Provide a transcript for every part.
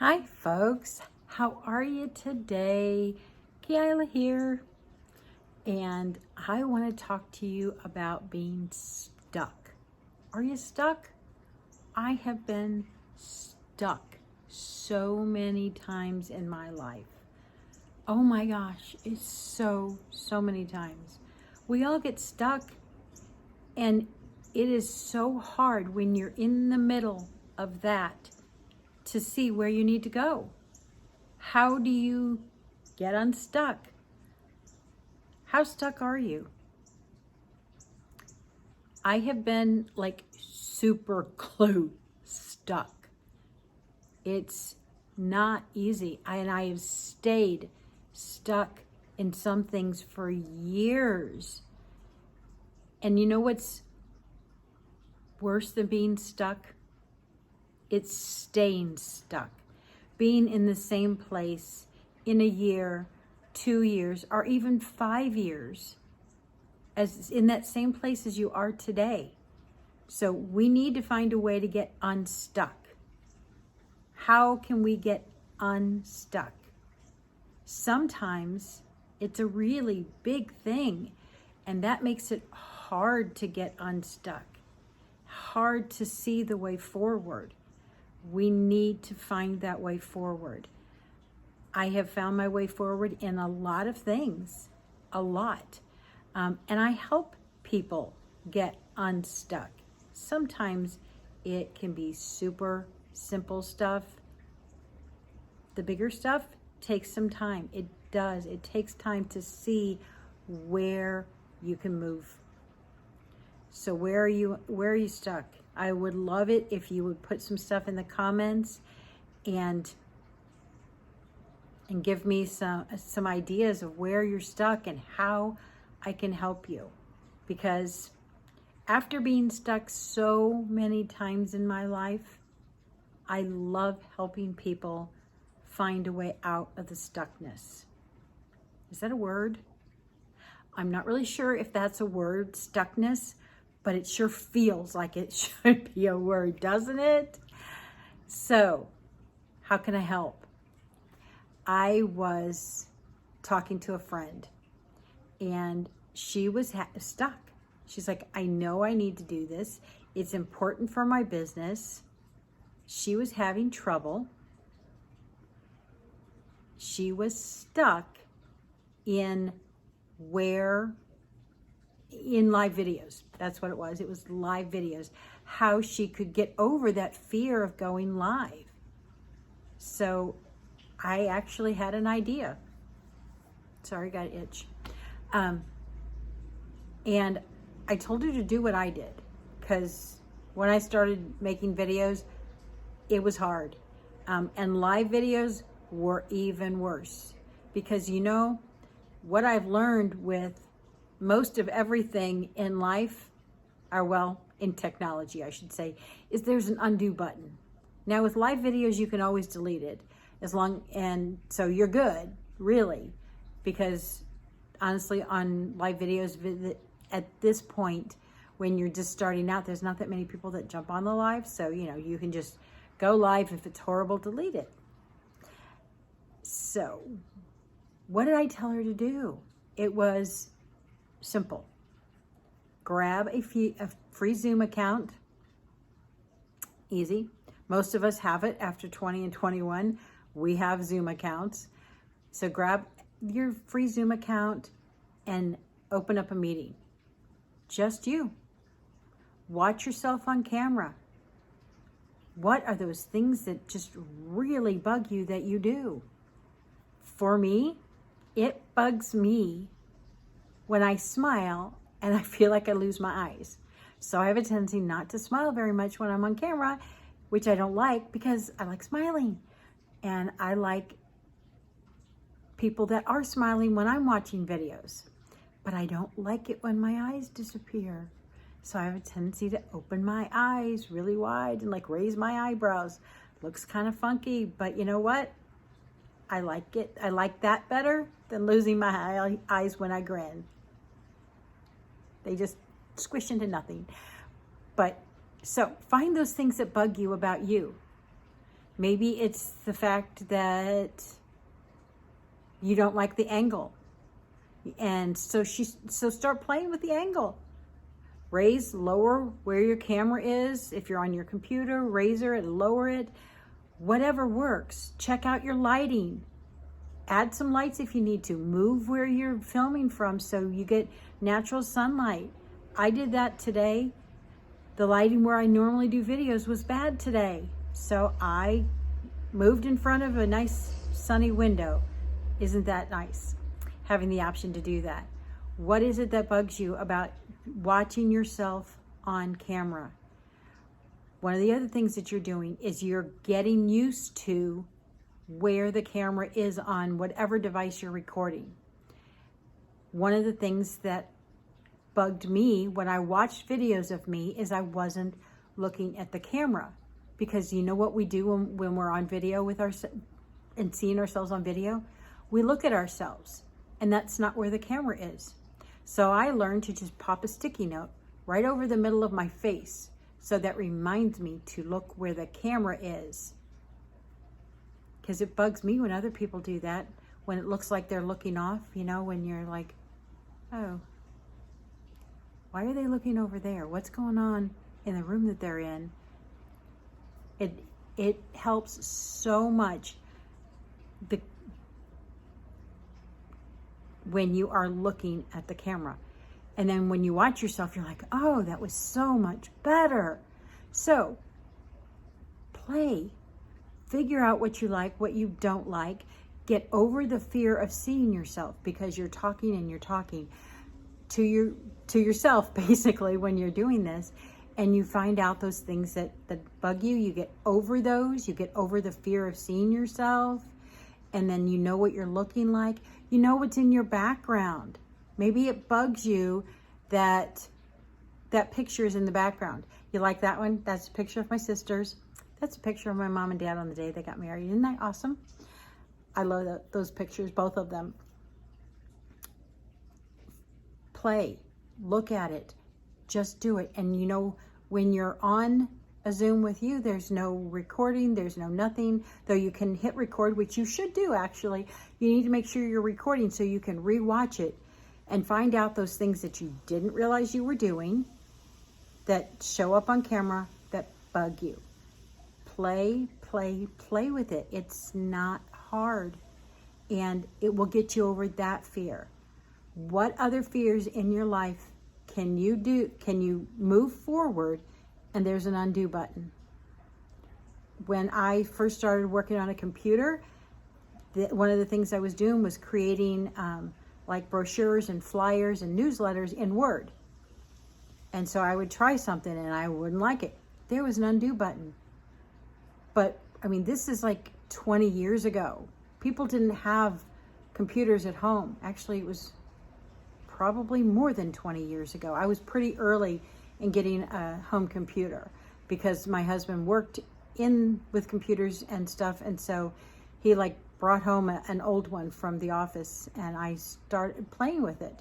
Hi folks, how are you today? Kayla here, and I want to talk to you about being stuck. Are you stuck? I have been stuck so many times in my life. Oh my gosh, it's so many times. We all get stuck, and it is so hard when you're in the middle of that to see where you need to go. How do you get unstuck? How stuck are you? I have been like super glue stuck. It's not easy. I have stayed stuck in some things for years. And you know what's worse than being stuck? It's staying stuck. Being in the same place in a year, 2 years, or even 5 years, as in that same place as you are today. So we need to find a way to get unstuck. How can we get unstuck? Sometimes it's a really big thing, and that makes it hard to get unstuck, hard to see the way forward. We need to find that way forward. I have found my way forward in a lot of things, a lot. And I help people get unstuck. Sometimes it can be super simple stuff. The bigger stuff takes some time. It does. It takes time to see where you can move. So where are you stuck? I would love it if you would put some stuff in the comments and give me some ideas of where you're stuck and how I can help you. Because after being stuck so many times in my life, I love helping people find a way out of the stuckness. Is that a word? I'm not really sure if that's a word, stuckness, but it sure feels like it should be a word, doesn't it? So, how can I help? I was talking to a friend, and she was stuck. She's like, I know I need to do this. It's important for my business. She was having trouble. She was stuck in live videos. That's what it was. It was live videos. How she could get over that fear of going live. So I actually had an idea. Sorry, got an itch. And I told her to do what I did, because when I started making videos, it was hard. And live videos were even worse, because you know what I've learned with most of everything in life, or well, in technology, I should say, is there's an undo button. Now with live videos, you can always delete it and so you're good, really, because honestly, on live videos, at this point, when you're just starting out, there's not that many people that jump on the live, so you can just go live. If it's horrible, delete it. So what did I tell her to do? It was simple. Grab a free Zoom account. Easy. Most of us have it after 20 and 21. We have Zoom accounts. So grab your free Zoom account and open up a meeting. Just you. Watch yourself on camera. What are those things that just really bug you that you do? For me, it bugs me when I smile and I feel like I lose my eyes. So I have a tendency not to smile very much when I'm on camera, which I don't like, because I like smiling. And I like people that are smiling when I'm watching videos. But I don't like it when my eyes disappear. So I have a tendency to open my eyes really wide and like raise my eyebrows. Looks kind of funky, but you know what? I like it. I like that better than losing my eyes when I grin. They just squish into nothing. But so find those things that bug you about you. Maybe it's the fact that you don't like the angle. And so start playing with the angle. Raise, lower where your camera is. If you're on your computer, raise it, lower it, whatever works. Check out your lighting. Add some lights if you need to. Move where you're filming from so you get natural sunlight. I did that today. The lighting where I normally do videos was bad today. So I moved in front of a nice sunny window. Isn't that nice? Having the option to do that. What is it that bugs you about watching yourself on camera? One of the other things that you're doing is you're getting used to where the camera is on whatever device you're recording. One of the things that bugged me when I watched videos of me is I wasn't looking at the camera, because you know what we do when we're on video with and seeing ourselves on video? We look at ourselves, and that's not where the camera is. So I learned to just pop a sticky note right over the middle of my face, so that reminds me to look where the camera is. Because it bugs me when other people do that, when it looks like they're looking off, you know, when you're like, oh, why are they looking over there? What's going on in the room that they're in? It helps so much when you are looking at the camera. And then when you watch yourself, you're like, oh, that was so much better. So play. Figure out what you like, what you don't like. Get over the fear of seeing yourself, because you're talking and you're talking to yourself basically when you're doing this, and you find out those things that bug you. You get over those. You get over the fear of seeing yourself, and then you know what you're looking like. You know what's in your background. Maybe it bugs you that picture is in the background. You like that one? That's a picture of my sisters. That's a picture of my mom and dad on the day they got married. Isn't that awesome? I love those pictures, both of them. Play. Look at it. Just do it. And you know, when you're on a Zoom with you, there's no recording, there's no nothing, though you can hit record, which you should do actually. You need to make sure you're recording so you can rewatch it and find out those things that you didn't realize you were doing that show up on camera that bug you. Play with it. It's not hard, and it will get you over that fear. What other fears in your life can you do? Can you move forward? And there's an undo button. When I first started working on a computer, one of the things I was doing was creating like brochures and flyers and newsletters in Word. And so I would try something and I wouldn't like it. There was an undo button. But I mean, this is like 20 years ago. People didn't have computers at home. Actually, it was probably more than 20 years ago. I was pretty early in getting a home computer because my husband worked with computers and stuff. And so he like brought home an old one from the office, and I started playing with it.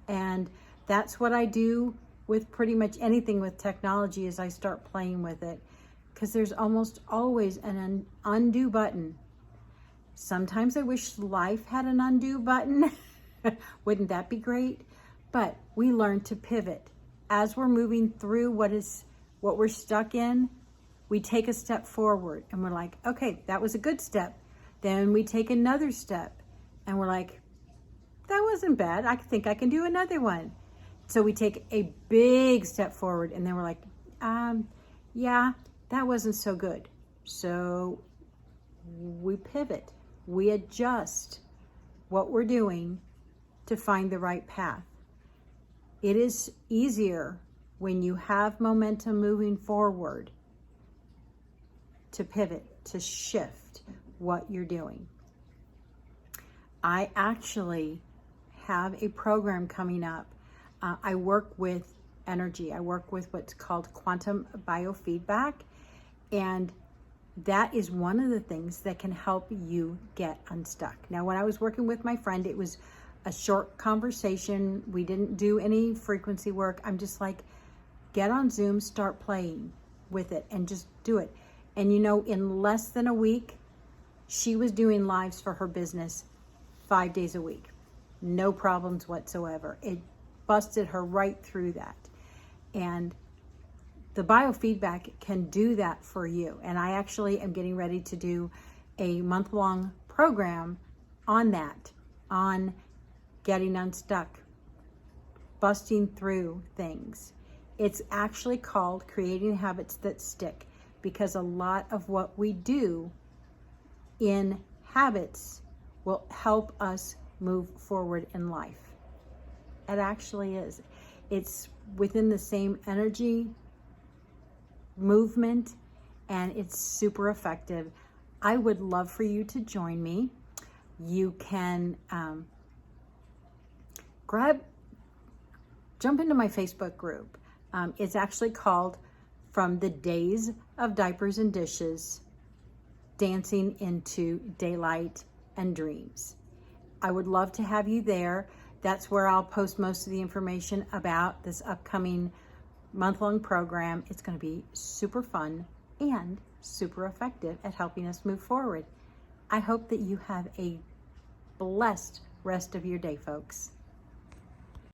And that's what I do with pretty much anything with technology, is I start playing with it, because there's almost always an undo button. Sometimes I wish life had an undo button. Wouldn't that be great? But we learn to pivot. As we're moving through what we're stuck in, we take a step forward and we're like, okay, that was a good step. Then we take another step and we're like, that wasn't bad. I think I can do another one. So we take a big step forward and then we're like, yeah, that wasn't so good. So we pivot, we adjust what we're doing to find the right path. It is easier when you have momentum moving forward to pivot, to shift what you're doing. I actually have a program coming up. I work with energy. I work with what's called quantum biofeedback, and that is one of the things that can help you get unstuck. Now, when I was working with my friend, it was a short conversation. We didn't do any frequency work. I'm just like, get on Zoom, start playing with it, and just do it. And you know, in less than a week, she was doing lives for her business 5 days a week. No problems whatsoever. It busted her right through that. And the biofeedback can do that for you. And I actually am getting ready to do a month-long program on that, on getting unstuck, busting through things. It's actually called Creating Habits That Stick, because a lot of what we do in habits will help us move forward in life. It actually is. It's within the same energy, movement, and it's super effective. I would love for you to join me. You can jump into my Facebook group. It's actually called From the Days of Diapers and Dishes, Dancing into Daylight and Dreams. I would love to have you there. That's where I'll post most of the information about this upcoming month-long program. It's going to be super fun and super effective at helping us move forward. I hope that you have a blessed rest of your day, folks.